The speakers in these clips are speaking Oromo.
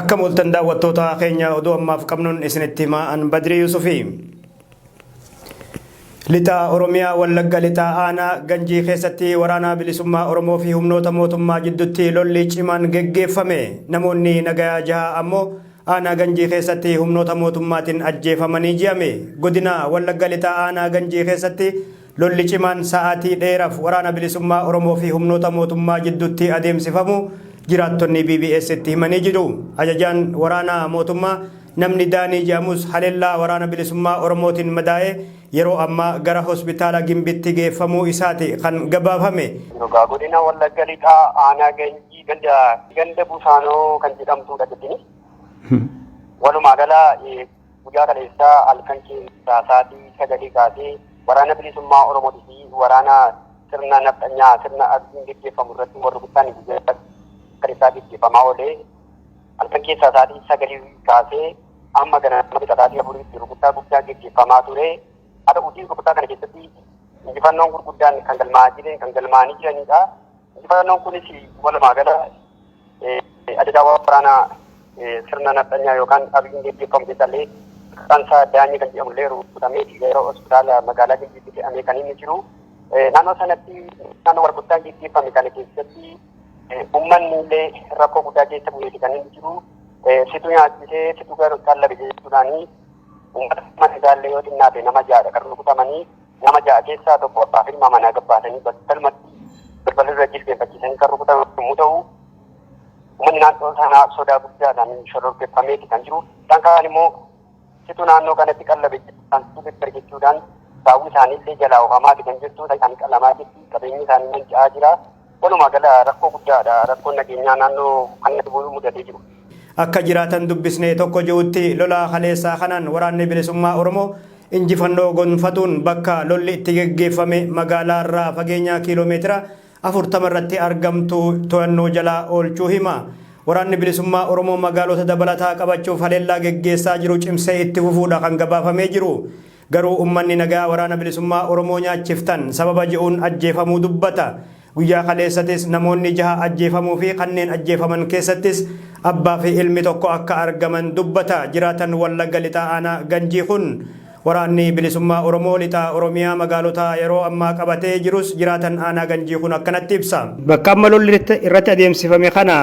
Akka mul'atan daawwattoota keenya oduu ammaaf qabnuun isinitti himaan Badrii Yuusufii. Lixa Oromiyaa Wallagga lixa aanaa Ganjii keessatti waraana bilisummaa Oromoo fi humnoota mootummaa jidduutti lolli cimaan geggeeffame. Namoonni nagayaa jaha ammoo aanaa Ganjii keessatti humnoota mootummaatiin ajjeefamanii ji'ame. Godina Wallagga lixa aanaa Ganjii keessatti lolli cimaan sa'aatii dheeraaf waraana bilisummaa Oromoo fi humnoota mootummaa jidduutti adeemsifamu jiraattonni BBS itti himanii jiru. Ajajaan waraana mootummaa namni Daanii jedhamus haleellaa waraana bilisummaa Oromootiin madaa'ee yeroo ammaa gara hospitaala Gimbitti geeffamuu isaati kan gabaafame. Godina Wallagga lixaa aanaa Ganjii ganda Busaanoo kan jedhamtudha jettini. Walumaa gala guyyaa kaleessaa halkan keessaa sa'aatii 9 kaasee waraana bilisummaa Oromootii fi waraana sirna nafxanyaa sirna abdiin gaggeeffamu irratti warri guddaa guyyaa kaleessaa gaggeeffamaa oolee halkan keessaa sa'aatii 9 kaasee amma gara sa'aatii 4 rukuttaa guddaa gaggeeffamaa ture. Ada uji rukuttaa kana keessatti injifannoon gurguddaan kan galmaa'anii jiranidha. Injifannoon kunis walumaa gala ajajaa waraanaa sirna nafxanyaa yookaan abdiin gaggeeffamu keessallee Kansaa Daanii kan jedhamullee rukutamee yeroo hospitaala magaalaa Gimbiitti fe'amee kan inni jiru. Naannoo sanatti naannoo gurguddaan gaggeeffame kana keessatti uummanni illee rakkoo guddaa keessa bu'eeti kan inni jiru. Situ nyaachisee situ qallabe jechuudhaani uummata mana gaallee yoo xinnaate nama ja'adha kan rukutamanii nama ja'a keessaa tokko abbaa fi ilma manaa gabbaatanii battalumatti balbala irra jilbeenfachiisanii kan rukutaman yommuu ta'u uummanni naannoo sanaa sodaa guddaadhaan shororkeeffameeti kan jiru. Isaan kaan immoo situ naannoo kanatti qallabe jechuudhaan saawwi isaaniillee jalaa oofamaati kan jirtudha. Isaan qalamaa jirti qabeenyi isaanii manca'aa jira. Walumaa gala rakkoo guddaadha. Rakkoon nageenyaa naannoo kanatti mudatee jiru. Akka jiraatan dubbisnee tokko jirutti lola kaleessaa kanaan waraanni bilisummaa Oromoo injifannoo gonfatuun bakka lolli itti geggeeffame magaalaa irraa fageenya kiiloomeetira 40 irratti argamtu to'annoo jalaa oolchuu hima. Waraanni bilisummaa Oromoo magaalota dabalataa qabachuuf haleellaa geggeessaa jiru cimsee itti fufuudha kan gabaafamee jiru. Garuu uummanni nagaa waraana bilisummaa Oromoo nyaachiftan sababa je'uun ajjeefamuu dubbata. Guyyaa kaleessattis namoonni 6 ajjeefamuu fi kanneen ajjeefaman keessattis abbaa fi ilmi tokko akka argaman dubbata. Jiraatan Wallagga lixa aanaa Ganjii kun waraanni bilisummaa Oromoo lixa Oromiyaa magaalota yeroo ammaa qabatee jirus jiraatan aanaa Ganjii kun akkanatti ibsa. Bakka amma lolli irratti adeemsifame kana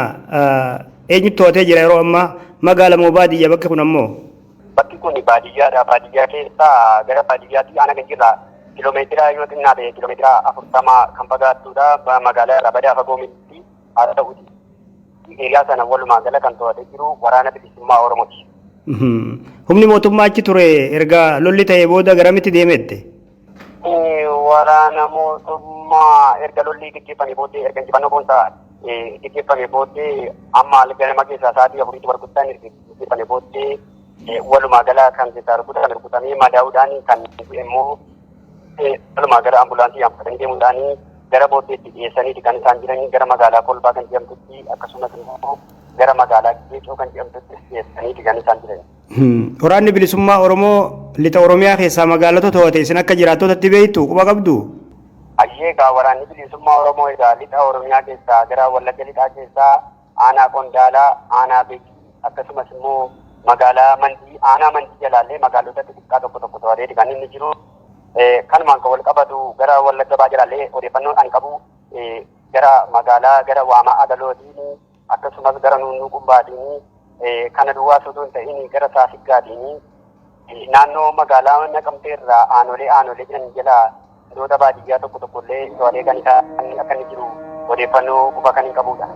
eenyutu to'atee jira yeroo ammaa magaalaa moo baadiyyaa bakki kun ammoo? Bakki kun baadiyyaadha. Baadiyyaa keessaa gara baadiyyaatti aanaa Ganjiirraa kiiloomeetira yoo xinnaate kiiloomeetira 40 kan fagaattudha. Magaalaa irraa badaa fagoo miti haa ta'uti. Eegaa sana walumaa gala kan to'atee jiru waraana bilisummaa Oromooti. Humni mootummaa achi ture erga lolli ta'ee booda garamitti deemette? Waraana mootummaa erga lolli gaggeeffame booddee erga injifannoo boonsaa gaggeeffame booddee amma ganama keessaa sa'aatii 4tti warguddaan gaggeeffame booddee walumaa gala kan keessaa rukutamee madaa'uudhaan kan immoo walumaa gala ambulaansii yaamfatanii deemuudhaan gara booddeetti dhiyeessaniiti kan isaan jiranii gara magaalaa Kolbaa kan jedhamtutti akkasumas immoo gara magaalaa Geecoo kan jedhamtutti dhiyeessaniiti kan isaan jiran. Waraanni bilisummaa Oromoo lixa Oromiyaa keessaa magaalota to'ate isin akka jiraattotatti beektu quba qabdu? Egaa waraanni bilisummaa Oromoo egaa lixa Oromiyaa keessaa gara Wallagga lixaa keessaa aanaa Qondaalaa, aanaa Beekii akkasumas immoo magaalaa Mandii, aanaa Mandii jalaallee magaalota xixiqqaa tokko to'ateeti kan inni jiru. Kanumaan kan wal qabatu gara Wallagga Baajiraallee odeeffannoon ani qabu gara magaalaa gara Waamaa Agalootiin akkasumas gara Nunnuu Qumbaatiin kana duwwaa osoo hin ta'in gara Saafiggaatiin naannoo magaalaa Naqamtee irraa aanolee jiran jala iddoo baadiyyaa tokkollee to'atee kan akka inni jiru odeeffannoo quba kan hin qabudha.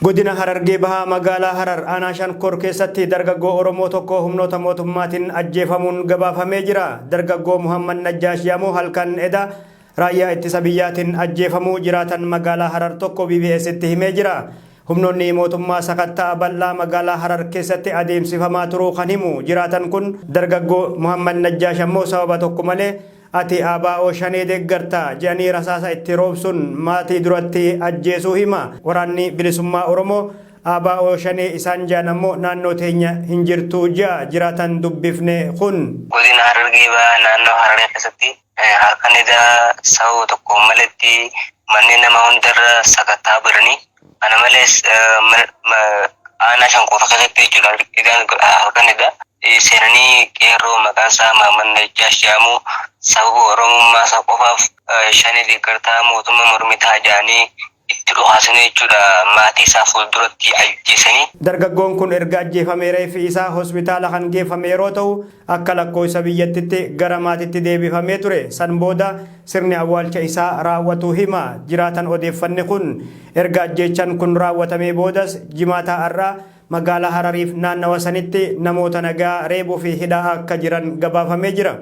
Godina Harargee Bahaa magaalaa Harar aanaa Shankor keessatti dargaggoo Oromoo tokko humnoota mootummaatiin ajjeefamuun gabaafamee jira. Dargaggoo Muhammad Najjaash Yaamoo halkan eda raayyaa ittisa biyyaatiin ajjeefamuu jiraatan magaalaa Harar tokko BBS itti himee jira. Humnoonni mootummaa sakattaa bal'aa magaalaa Harar keessatti adeemsifamaa turuu kan himu jiraatan kun dargaggoo Muhammad Najjaash ammoo sababa tokko malee ati ABO shanee deeggarta jedhanii rasaasa itti roobsuun maatii duratti ajjeesuu hima. Waraanni bilisummaa Oromoo ABO shanee isaan jedhan ammoo naannoo teenya hin jirtu jiraatan dubbifne kun. Godina Harargee Bahaa naannoo Hararee keessatti halkan eda sa'oo tokko maletti manneen nama hundarra sakattaa biranii kana malees ana shankofa keessatti jechuudha. Egaan halkanidha. Seenanii qeerroo maqaan isaa Maamman Najjaash jedhamu sababa Oromummaa isaa qofaaf shanii deeggartaa mootummaa mormitaa jedhanii itti dhuhaasanii jechuudha. Maatii isaa fuulduratti ajjeesanii. Dargaggoon kun erga ajjeefamee reeffi isaa hospitaala kan geeffame yeroo ta'u akka lakkoofsa biyyattitti gara maatiitti deebifamee ture. San booda sirni awwaalcha isaa raawwatu hima. Jiraatan odeeffanne kun erga ajjeechaan kun raawwatamee boodas jimaata har'aa magaalaa Harariif naannawa sanitti namoota nagaa reebuu fi hidhaa akka jiran gabaafamee jira.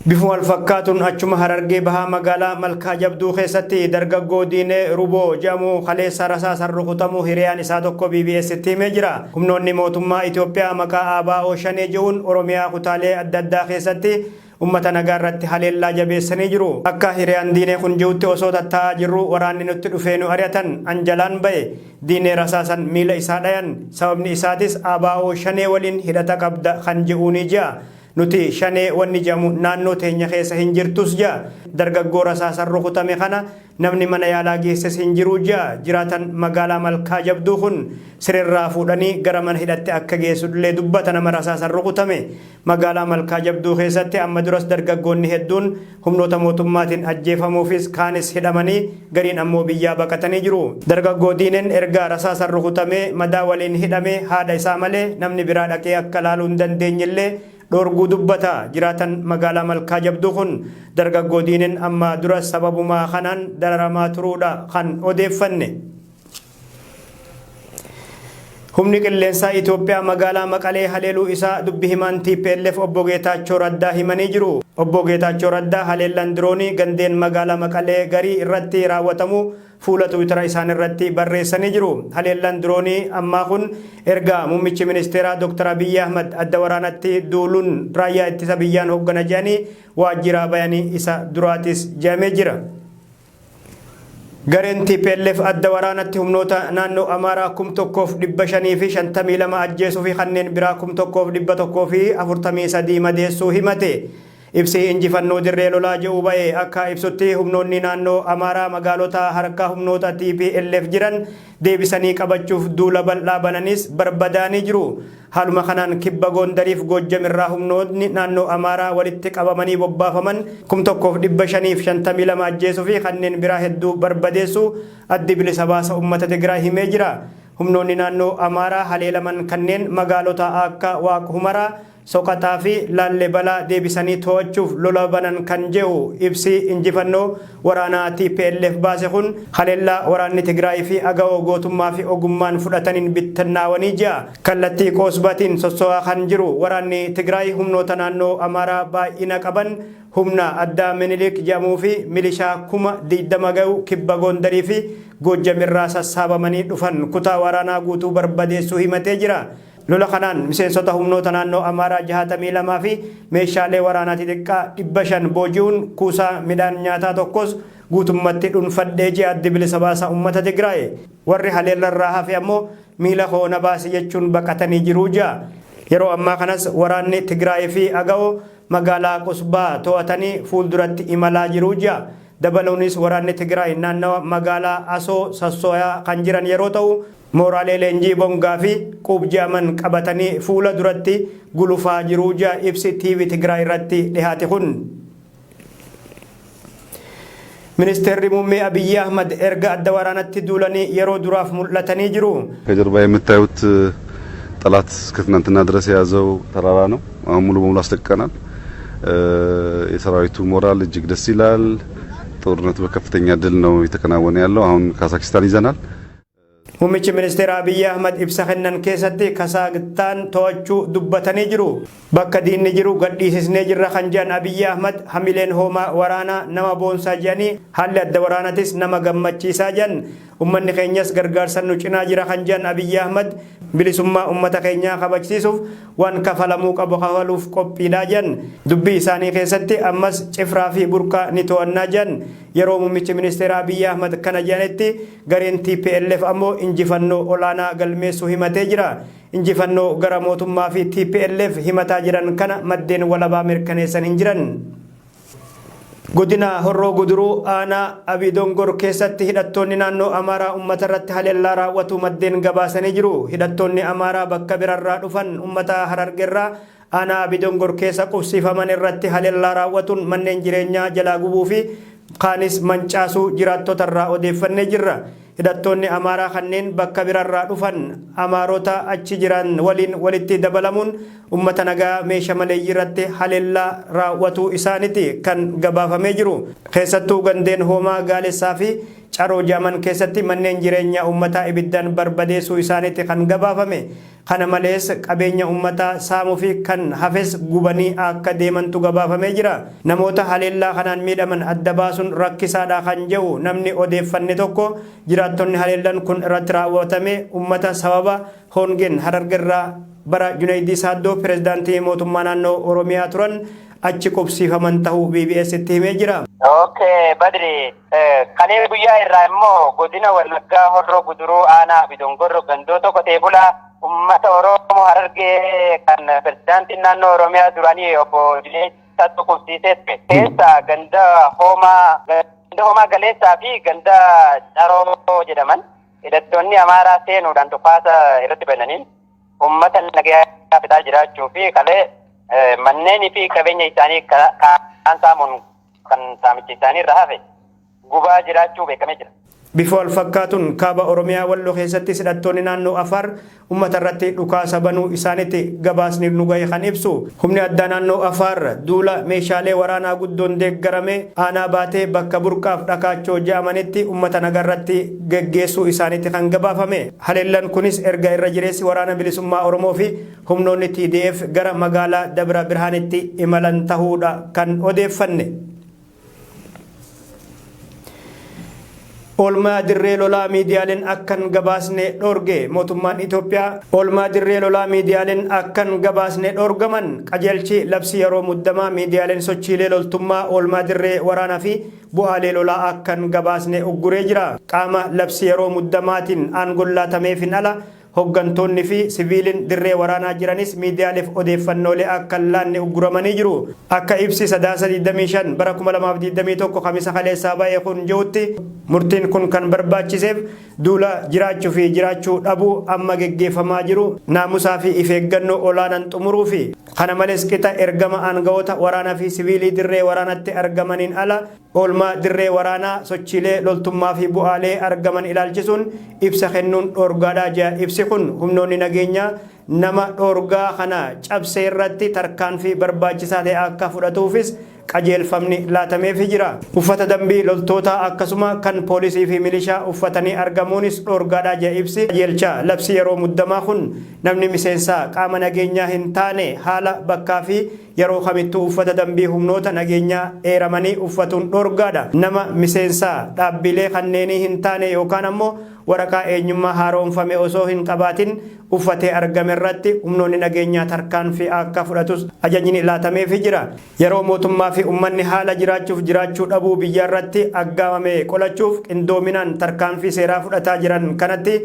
Bifuma wal fakkaatuun achuma Harargee bahaa magaalaa Malkaa Jabduu keessatti dargaggoo Diinee Ruboo jedhamu kaleessa rasaasaan rukutamuu hiriyaan isaa tokko BBS'tti himee jira. Humnoonni mootummaa Itoophiyaa maqaa ABO shanee jedhuun Oromiyaa kutaalee adda addaa keessatti ummata nagaa irratti haleellaa jabeessanii jiru. Akka hiriyaan Diinee kun jirutti osoo tattaa'aa jirru waraanni nutti dhufee nu ari'atan anjalaan ba'e. Diinee rasaasan miila isaa dhayan. Sababni isaatis ABO shanee waliin hidhata qabda kan jedhuuni jira. Nuti shanee wanni jedhamu naannoo teenya keessa hin jirtus jaa. Dargaggoo rasaasan rukutame kana namni mana yaalaa geesses hin jiru jaa. Jiraatan magaalaa Malkaa Jabduu kun sirrirraa fuudhanii gara mana hidhatti akka geessullee dubbata nama rasaasan rukutame. Magaalaa Malkaa Jabduu keessatti amma duras dargaggoonni hedduun humnoota mootummaatiin ajjeefamuufis kaanis hidhamanii gariin ammoo biyyaa baqatanii jiru. Dargaggoo Diineen erga rasaasan rukutamee madaa waliin hidhamee haadha isaa malee namni biraa dhaqee akka laaluu hin dandeenyellee dhorguu dubbata. Jiraatan magaalaa Malkaa Jabduu kun dargaggoo Diineen amma dura sababumaa kanaan dararamaa turuudha kan odeeffanne. Humni qilleensaa Itoophiyaa magaalaa Maqalee haleeluu isaa dubbi himaan TPLF obbo Geetaachoo Raddaa himanii jiru. Obbo Geetaachoo Raddaa haleellaan diroonii gandeen magaalaa Maqalee garii irratti raawwatamu fuula Tiwiitara isaan irratti barreessanii jiru. Haleellaan diroonii ammaa kun erga muummichi ministeeraa Dr. Abiy Ahmad adda waraanatti duuluun raayyaa ittisa biyyaan hooggana jedhanii waajjira bayanii isa duraatis jedhamee jira. Gareen TPLF adda waraanatti humnoota naannoo Amaaraa 1552 ajjeesuu fi kanneen biraa 1143 madeessuu himate. Ibsi injifannoo dirree lolaa jedhu ba'e akka ibsutti humnoonni naannoo Amaaraa magaalota harka humnoota TPLF jiran deebisanii qabachuuf duula bal'aa bananis barbadaanii jiru. Haaluma kanaan kibba Gondariif Goojjam irraa humnoonni naannoo Amaaraa walitti qabamanii bobbaafaman 1552 ajjeesuu fi kanneen biraa hedduu barbadeessuu addi bilisa baasa uummata Tigraay himee jira. Humnoonni naannoo Amaaraa haleelaman kanneen magaalota akka Waaq Humaraa, Soqataa fi Laallebalaa deebisanii to'achuuf lola banan kan jedhu ibsi injifannoo waraanaa TPLF baase kun haleellaa waraanni Tigraay fi agawoo gootummaa fi ogummaan fudhataniin bittannaawanii jira. Kallattii qoosbaatiin sosso'aa kan jiru waraanni Tigraay humnoota naannoo Amaaraa baay'ina qaban humna addaa Minilik jedhamuu fi milishaa 20,000 ga'u kibba Gondarii fi Goojjam irraa sassaabamanii dhufan kutaa waraanaa guutuu barbadeessuu himatee jira. Lola kanaan miseensota humnoota naannoo Amaaraa 62 fi meeshaalee waraanaa xixiqqaa 500 booji'uun kuusaa midhaan nyaataa tokkos guutummatti dhuunfadhee ji'a addi bilisa baasa uummata Tigraay. Warri haleellarraa hafe ammoo miila hoona baase jechuun baqatanii jiru jaa. Yeroo ammaa kanas waraanni Tigraay fi agawoo magaalaa Qusbaa to'atanii fuulduratti imalaa jiru jaa. Dabaluunis waraanni Tigraay naannawa magaalaa Asoo sassooyaa kan jiran yeroo ta'u mooraalee leenjii bongaa fi quubjaaman qabatanii fuula duratti gulufaa jiru jaa ibsi TV Tigraay irratti dhihaate kun. Ministeerri muummee Abiy Ahmad erga adda waraanatti duulanii yeroo duraaf mul'atanii jiru. ከጀርባ የምታዩት ጠላት ከትናንትና ድረስ የያዘው ተራራ ነው። አሁን ሙሉ በሙሉ አስለቀናል። የሰራዊቱ ሞራል እጅግ ደስ ይላል። ጦርነቱ በከፍተኛ ድል ነው የተከናወነ ያለው። አሁን ካዛክስታን ይዘናል። Muummichi ministeera Abiy Ahmad ibsa kennan keessatti Kazaakistaan to'achuu dubbatanii jiru. Bakka diinni jiru gadhiisisnee jirra kan jedhan Abiy Ahmad hamileen hoomaa waraanaa nama boonsaa jedhanii haalli adda waraanatis nama gammachiisaa jedhan. Uummanni keenyas gargaarsan nu cinaa jira kan jedhan Abiy Ahmad bilisummaa uummata keenyaa kabachiisuuf waan kafalamuu qabu kafaluuf qophiidha jedhan. Dubbii isaanii keessatti ammas cifraa fi burqaa ni to'annaa jedhan. Yeroo muummichi ministeera Abiy Ahmad kana jedhanitti gareen TPLF ammoo injifannoo olaanaa galmeessuu himatee jira. Injifannoo gara mootummaa fi TPLF himataa jiran kana maddeen walabaa mirkaneessan hin jiran. Godina Horroo Guduruu aanaa Abidongor keessatti hidhattoonni naannoo Amaaraa uummata irratti haleellaa raawwatu maddeen gabaasanii jiru. Hidhattoonni Amaaraa bakka birarraa dhufan uummata Harargeerraa aanaa Abidongor keessa qubsiifaman irratti haleellaa raawwatuun manneen jireenyaa jalaa gubuu fi kaanis mancaasuu jiraattota irraa odeeffannee jirra. Hidhattoonni Amaaraa kanneen bakka birarraa dhufan Amaarota achi jiran waliin walitti dabalamuun uummata nagaa meeshaa maleeyyii irratti haleellaa raawwatu isaaniiti kan gabaafamee jiru. Keessattuu gandeen Hoomaa Gaalessaa fi Caroo Jaaman keessatti manneen jireenyaa uummataa ibiddaan barbadeessuu isaaniiti kan gabaafame. Kana malees qabeenya uummataa saamuu fi kan hafes gubanii akka deemantu gabaafamee jira. Namoota haleellaa kanaan miidhaman adda baasuun rakkisaadha kan jedhu namni odeeffanne tokko jiraattonni haleellaan kun irratti raawwatame uummata sababa hoongeen Harargeerraa bara Junaayidii Saaddoo pirezidaantii mootummaa naannoo Oromiyaa turan achi qubsiifaman ta'uu BBS itti himee jira. Okay, Badri. Kalee guyyaa irraa immoo godina Wallaggaa Horroo Guduruu aanaa Abidongor gandoota qotee bulaa ummata Oromoo Harargee kan pirezidaantiin naannoo Oromiyaa duranii obbo Junaayid Saaddoo qubsiisee ture. Keessa ganda Hoomaa Galeessaa fi ganda Caroo jedhaman hidhattoonni Amaaraa seenuudhaan dhukaasa irratti bananiin ummata nagaa fitaa jiraachuu fi kalee manneen fi qabeenya isaanii kan saamuun kan saamicha isaanii irraa hafe gubaa jiraachuu beekamee jira. Bifa wal fakkaatuun kaaba Oromiyaa Walloo keessatti hidhattoonni naannoo Affaar uummata irratti dhukaasa banuu isaaniitti gabaasni nu gahe kan ibsu. Humni addaa naannoo Affaar duula meeshaalee waraanaa guddoon deeggarame aanaa baatee bakka burqaaf dhakaachoo jedhamanitti uummata nagaa irratti geggeessuu isaaniitti kan gabaafame. Haleellaan kunis erga irra jireessi waraana bilisummaa Oromoo fi humnoonni TDF gara magaalaa Dabra Birhaanitti imalan ta'uudha kan odeeffanne. Oolmaa dirree lolaa miidiyaaleen akkan gabaasne dhorge mootummaan Itoophiyaa oolmaa dirree lolaa miidiyaaleen akkan gabaasne dhorgaman qajeelchi labsii yeroo muddamaa miidiyaaleen sochiilee loltummaa oolmaa dirree waraanaa fi bu'aalee lolaa akkan gabaasne ugguree jira. Qaama labsii yeroo muddamaatiin aangoon laatameefin ala hoggantoonni fi siviiliin dirree waraanaa jiranis miidiyaaleef odeeffannoolee akka laanne ugguramanii jiru. Akka ibsi sadaasa 25 bara 2021 kamisa kaleessaa ba'ee kun jirutti murtiin kun kan barbaachiseef duula jiraachuu fi jiraachuu dhabuu amma geggeeffamaa jiru naamusaa fi ifeeggannoo olaanaan xumuruu fi kana malees qixa ergama aangawoota waraanaa fi siviilii dirree waraanatti argamaniin ala oolmaa dirree waraanaa sochiilee loltummaa fi bu'aalee argaman ilaalchisuun ibsa kennuun dhorgaadhaa jedha. Ibsi kun humnoonni nageenyaa nama dhorgaa kana cabsee irratti tarkaanfii barbaachisaa ta'e akka fudhatuufis qajeelfamni laatameefii jira. Uffata dambii loltoota akkasuma kan poolisii fi milishaa uffatanii argamuunis dhorgaadhaa jedha ibsi. Qajeelcha labsii yeroo muddamaa kun namni miseensaa qaama nageenyaa hin taane haala bakkaa fi yeroo kamittuu uffata dambii humnoota nageenyaa eeramanii uffatuun dhorgaadha. Nama miseensaa dhaabbilee kanneenii hin taane yookaan ammoo waraqaa eenyummaa haaromfame osoo hin qabaatin uffatee argame irratti humnoonni nageenyaa tarkaanfii akka fudhatus ajajni laatameefii jira. Yeroo mootummaa fi uummanni haala jiraachuuf jiraachuu dhabuu biyya irratti aggaamame qolachuuf qindoominaan tarkaanfii seeraa fudhataa jiran kanatti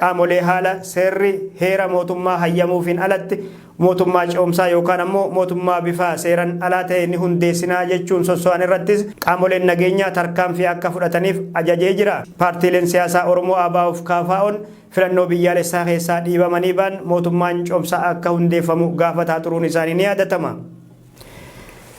qaamolee haala seerri heera mootummaa hayyamuufiin alatti mootummaa ce'umsaa yookaan ammoo mootummaa bifa seeran alaa ta'e ni hundeessinaa jechuun sosso'an irrattis qaamoleen nageenyaa tarkaanfii akka fudhataniif ajajee jira. Paartiileen siyaasaa Oromoo ABO'f KFO'n filannoo biyyaalessaa keessaa dhiibamanii ba'an mootummaan ce'umsaa akka hundeeffamu gaafataa turuun isaanii ni yaadatama.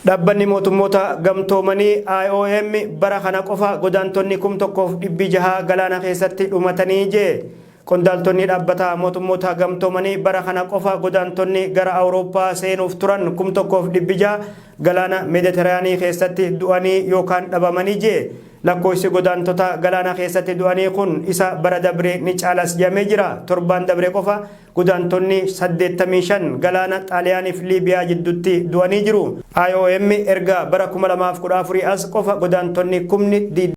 Dhaabbanni mootummoota gamtoomanii IOM bara kana qofa godaantonni 1,600 galaana keessatti dhumatanii jee. Qondaaltonni dhaabbata mootummoota gamtoomanii bara kana qofa godaantonni gara Awurooppaa seenuuf turan 1,600 galaana Meeditiraanii keessatti du'anii yookaan dhabamanii jee. Lakkoofsi godaantota galaana keessatti du'anii kun isa bara dabree ni caalas jedhamee jira. Torbaan dabree qofa godaantonni 85 galaana Xaaliyaaniif Liibiyaa jidduutti du'anii jiru. IOM erga bara 2014 as qofa godaantonni 10,000